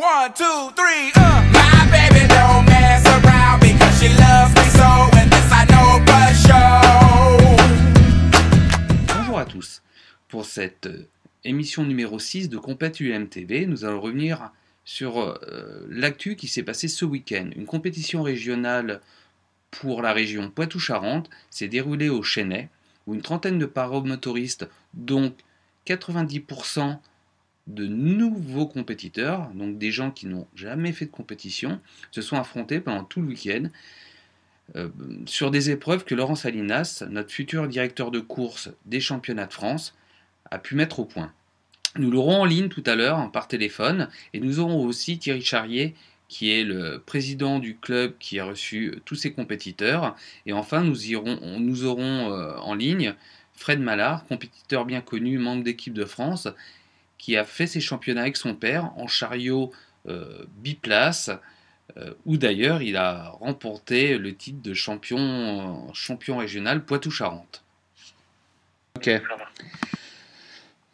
1, 2, 3, My baby don't mess around because she loves me so, and this I know for sure. Bonjour à tous. Pour cette émission numéro 6 de Compète UMTV, nous allons revenir sur l'actu qui s'est passé ce week-end. Une compétition régionale pour la région Poitou-Charentes s'est déroulée au Chesnay, où une trentaine de paramotoristes, dont 90% de nouveaux compétiteurs, donc des gens qui n'ont jamais fait de compétition, se sont affrontés pendant tout le week-end sur des épreuves que Laurent Salinas, notre futur directeur de course des championnats de France, a pu mettre au point. Nous l'aurons en ligne tout à l'heure par téléphone, et nous aurons aussi Thierry Charrier, qui est le président du club qui a reçu tous ses compétiteurs. Et enfin, nous aurons en ligne Fred Mallard, compétiteur bien connu, membre d'équipe de France, qui a fait ses championnats avec son père en chariot biplace, où d'ailleurs il a remporté le titre de champion régional Poitou-Charentes. Ok.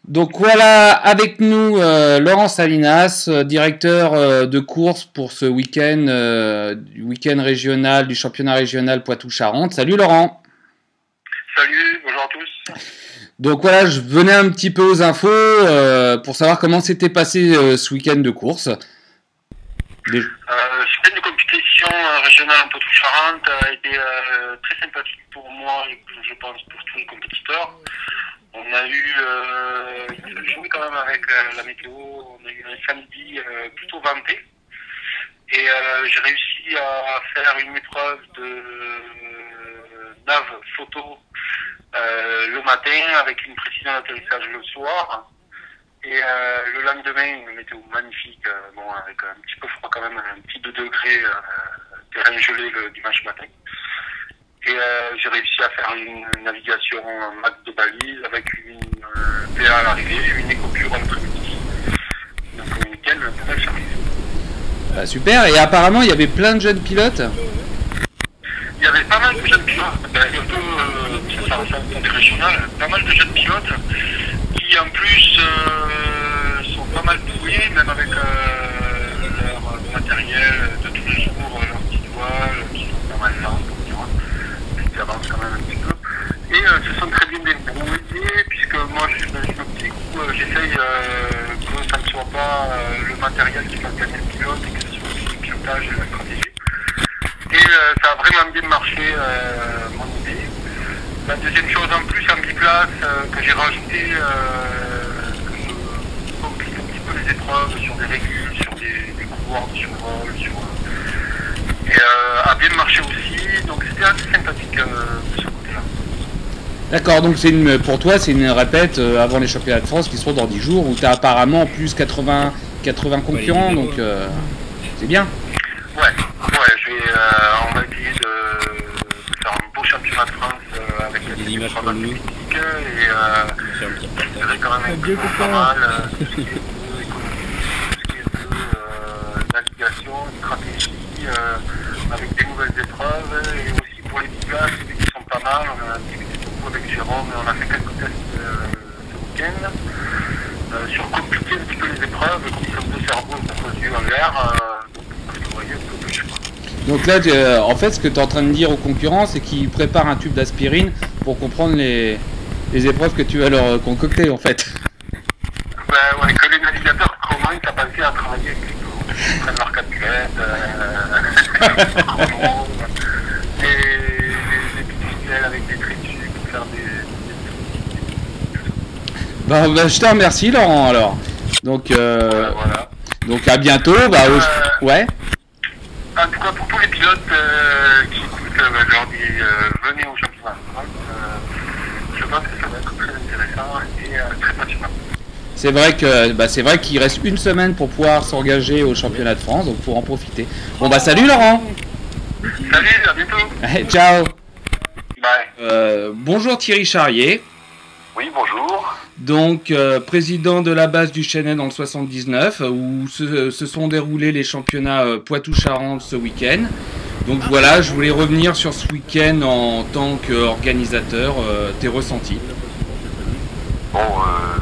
Donc voilà, avec nous Laurent Salinas, directeur de course pour ce week-end régional du championnat régional Poitou-Charentes. Salut Laurent. Salut, bonjour à tous. Donc voilà, je venais un petit peu aux infos pour savoir comment s'était passé ce week-end de course. Ce week-end de compétition régionale en Poitou-Charentes a été très sympathique pour moi et je pense pour tous les compétiteurs. On a eu une journée quand même avec la météo, on a eu un samedi plutôt venté et j'ai réussi à faire une épreuve de nav photo le matin avec une précision d'atterrissage le soir et le lendemain une météo magnifique, bon avec un petit peu froid quand même, un petit 2 degrés, terrain gelé le dimanche matin. Et j'ai réussi à faire une navigation max de balise avec une PA à l'arrivée, une écopure à l'après-midi. Donc un week-end très chargé. Super, et apparemment il y avait plein de jeunes pilotes. Il y avait pas mal de jeunes pilotes, ça ressemble des régionales, pas mal de jeunes pilotes qui en plus sont pas mal doués, même avec leur matériel de tous les jours, leurs petites voiles, qui sont pas mal lentes. Qui avance quand même un petit peu et se sont très bien débrouillés puisque moi je me dis que j'essaye que ça ne soit pas le matériel qui fasse gagner le pilote et que ce soit aussi le pilotage et la stratégie et ça a vraiment bien marché mon idée. La deuxième chose en plus en biplace que j'ai rajouté que je complique un petit peu les épreuves sur des régules, sur des couloirs de survol et a bien marché aussi, donc c'était assez sympathique de ce côté-là. D'accord, donc pour toi c'est une répète avant les championnats de France qui seront dans 10 jours où tu as apparemment plus 80 concurrents, donc c'est bien. Ouais, on va essayer de faire un beau championnat de France avec des images politiques et c'est quand même pas mal tout ce qui est navigation, stratégie, avec des nouvelles épreuves et aussi pour les biplaces qui sont pas mal. On a discuté beaucoup avec Jérôme et on a fait quelques tests ce week-end sur compliquer un petit peu les épreuves, comme ils sont deux cerveaux posés en l'air, parce que vous voyez un peu plus. Donc là, en fait, ce que tu es en train de dire aux concurrents, c'est qu'ils préparent un tube d'aspirine pour comprendre les épreuves que tu vas leur concocter, en fait. Ben ouais, que les navigateurs commencent à passer à travailler avec les tours. Ils prennent leur calculette, et des petits ficelles avec des traits dessus pour faire des Bah, je te remercie, Laurent, alors. Donc, voilà. Donc à bientôt. Ouais. En tout cas, pour tous les pilotes qui écoutent, je leur dis venez au championnat de France. Je pense que ça va être très intéressant et très passionnant. C'est vrai qu'il reste une semaine pour pouvoir s'engager au championnat de France, donc il faut en profiter. Bon bah salut Laurent. Salut, à bientôt. Ciao. Bye. Bonjour Thierry Charrier. Oui, bonjour. Donc président de la base du Chesnay dans le 79, où se sont déroulés les championnats Poitou-Charentes ce week-end. Donc voilà, je voulais revenir sur ce week-end en tant qu'organisateur, tes ressentis. Bon,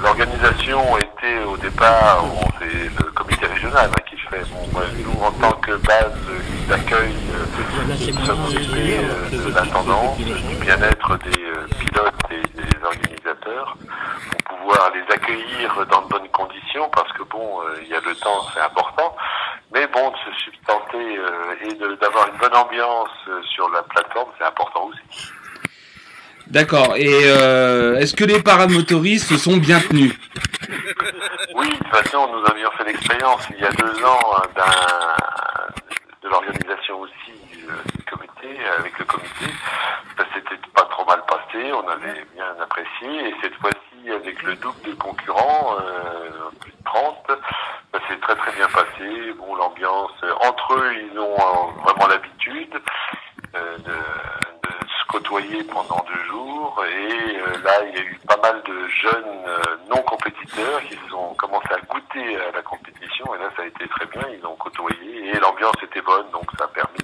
l'organisation était au départ, c'est le comité régional qui fait après, bon, nous, en tant que base d'accueil, nous sommes occupés de l'intendance, du bien-être des pilotes et des organisateurs, pour pouvoir les accueillir dans de bonnes conditions, parce que bon, il y a le temps, c'est important, mais bon, de se substanter et d'avoir une bonne ambiance sur la plateforme, c'est important aussi. D'accord. Et est-ce que les paramotoristes se sont bien tenus? Oui, de toute façon, nous avions fait l'expérience il y a 2 ans de l'organisation aussi du comité, avec le comité. Ça s'était pas trop mal passé, on avait bien apprécié, et cette fois-ci, avec le double de concurrents, plus de 30, ça s'est très très bien passé. Bon, l'ambiance, entre eux, ils ont vraiment l'habitude de se côtoyer pendant 2 jours, et là il y a eu pas mal de jeunes non compétiteurs qui ont commencé à goûter à la compétition, et là ça a été très bien, ils ont côtoyé et l'ambiance était bonne, donc ça a permis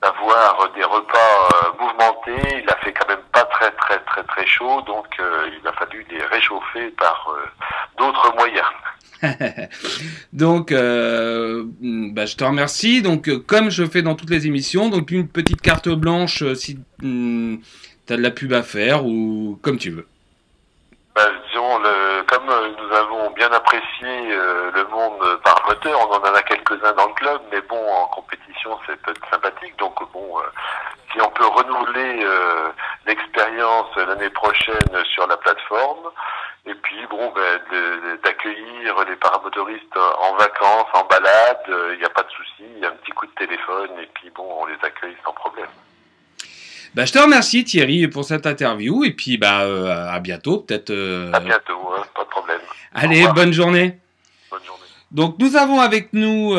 d'avoir des repas mouvementés. Il a fait quand même pas très chaud, donc il a fallu les réchauffer par d'autres moyens. Donc, je te remercie. Donc, comme je fais dans toutes les émissions, donc une petite carte blanche si tu as de la pub à faire ou comme tu veux. Disons, comme nous avons bien apprécié le monde par moteur, on en a quelques-uns dans le club, mais bon, en compétition, c'est peut-être sympathique. Donc, bon, si on peut renouveler l'expérience l'année prochaine sur la plateforme, et puis, bon, d'accueillir les paramotoristes en vacances, en balade, il n'y a pas de souci, il y a un petit coup de téléphone, et puis, bon, on les accueille sans problème. Je te remercie Thierry pour cette interview, et puis à bientôt peut-être. À bientôt, pas de problème. Allez, bonne journée. Bonne journée. Donc nous avons avec nous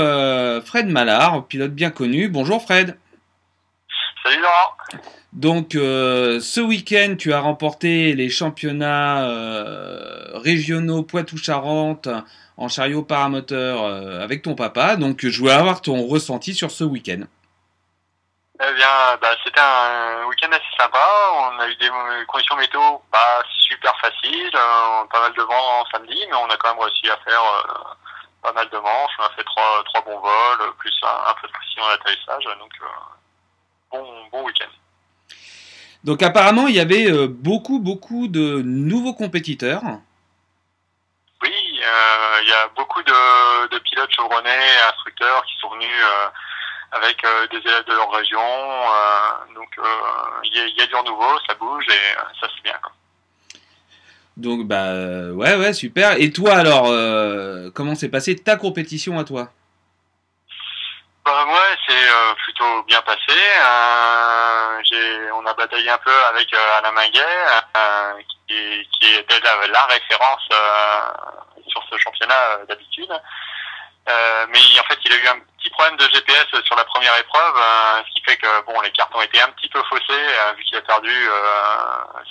Fred Mallard, pilote bien connu. Bonjour Fred. Salut Laurent. Donc ce week-end tu as remporté les championnats régionaux Poitou-Charentes en chariot paramoteur avec ton papa. Donc je voulais avoir ton ressenti sur ce week-end. Eh bien, c'était un week-end assez sympa. On a eu des conditions météo pas super faciles, pas mal de vent samedi, mais on a quand même réussi à faire pas mal de manches. On a fait trois bons vols, plus un peu de pression à l'atterrissage, donc bon week-end. Donc apparemment, il y avait beaucoup de nouveaux compétiteurs. Oui, il y a beaucoup de pilotes chevronnés, instructeurs qui sont venus avec des élèves de leur région, donc il y a du renouveau, ça bouge et ça c'est bien, quoi. Donc ouais super. Et toi alors, comment s'est passée ta compétition à toi? Moi c'est plutôt bien passé. On a bataillé un peu avec Alain Minguet, qui était la référence sur ce championnat d'habitude. Mais en fait, il a eu un petit problème de GPS sur la première épreuve, ce qui fait que les cartes ont été un petit peu faussées, vu qu'il a perdu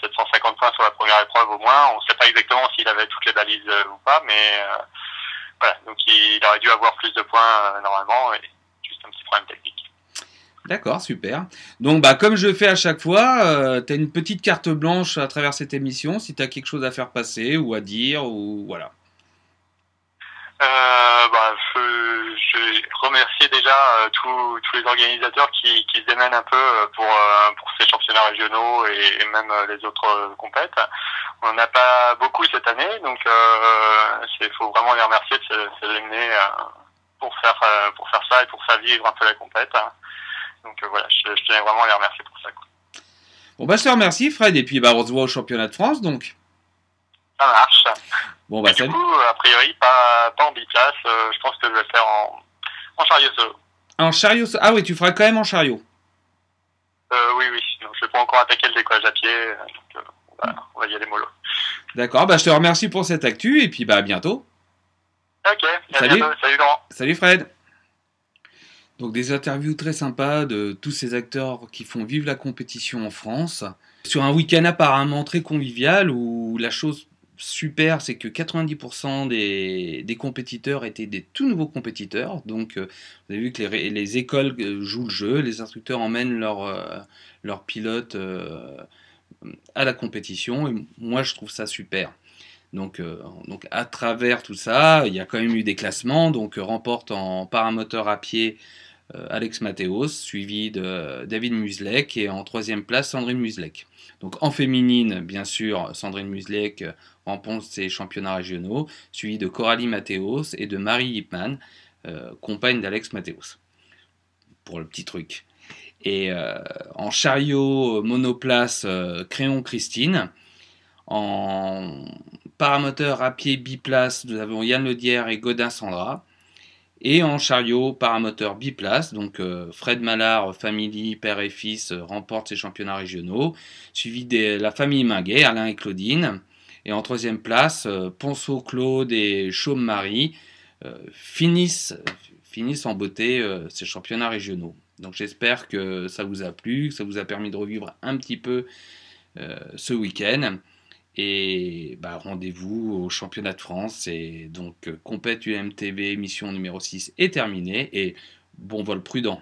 750 points sur la première épreuve au moins. On ne sait pas exactement s'il avait toutes les balises ou pas, mais voilà. Donc il aurait dû avoir plus de points normalement, et juste un petit problème technique. D'accord, super. Donc comme je fais à chaque fois, tu as une petite carte blanche à travers cette émission, si tu as quelque chose à faire passer ou à dire, ou voilà. Je remercie déjà tous les organisateurs qui se démènent un peu pour ces championnats régionaux et même les autres compètes. On n'en a pas beaucoup cette année, donc faut vraiment les remercier de se démener pour faire ça et pour faire vivre un peu la compète. Donc voilà, je tenais vraiment à les remercier pour ça, quoi. Bon je te remercie Fred, et puis on se voit au championnat de France donc. Ça marche. Bon du coup, a priori, pas en biplace. Je pense que je vais le faire en chariot solo. En chariot solo. Ah oui, tu feras quand même en chariot. Oui. Donc, je vais pas encore attaquer le décollage à pied. Donc, on va y aller mollo. D'accord, je te remercie pour cette actu, et puis à bientôt. Ok, à bientôt. Salut Laurent. Salut Fred. Donc des interviews très sympas de tous ces acteurs qui font vivre la compétition en France. Sur un week-end apparemment très convivial, où la chose super, c'est que 90% des compétiteurs étaient des tout nouveaux compétiteurs. Donc, vous avez vu que les écoles jouent le jeu, les instructeurs emmènent leurs pilotes à la compétition. Et moi, je trouve ça super. Donc à travers tout ça, il y a quand même eu des classements. Donc remporte en paramoteur à pied Alex Mateos, suivi de David Muslek, et en troisième place Sandrine Muslek. Donc en féminine, bien sûr, Sandrine Muslek remporte ses championnats régionaux, suivi de Coralie Mateos et de Marie Yipman, compagne d'Alex Mateos, pour le petit truc. Et en chariot monoplace, Créon Christine. En paramoteur à pied biplace, nous avons Yann Ledière et Godin Sandra. Et en chariot paramoteur biplace, donc Fred Mallard, famille, père et fils, remporte ses championnats régionaux, suivi de la famille Minguet, Alain et Claudine. Et en troisième place, Ponceau Claude et Chaume Marie finissent en beauté ces championnats régionaux. Donc j'espère que ça vous a plu, que ça vous a permis de revivre un petit peu ce week-end. Et rendez-vous au championnat de France. Et donc, Compète UMTV, émission numéro 6 est terminée. Et bon vol prudent.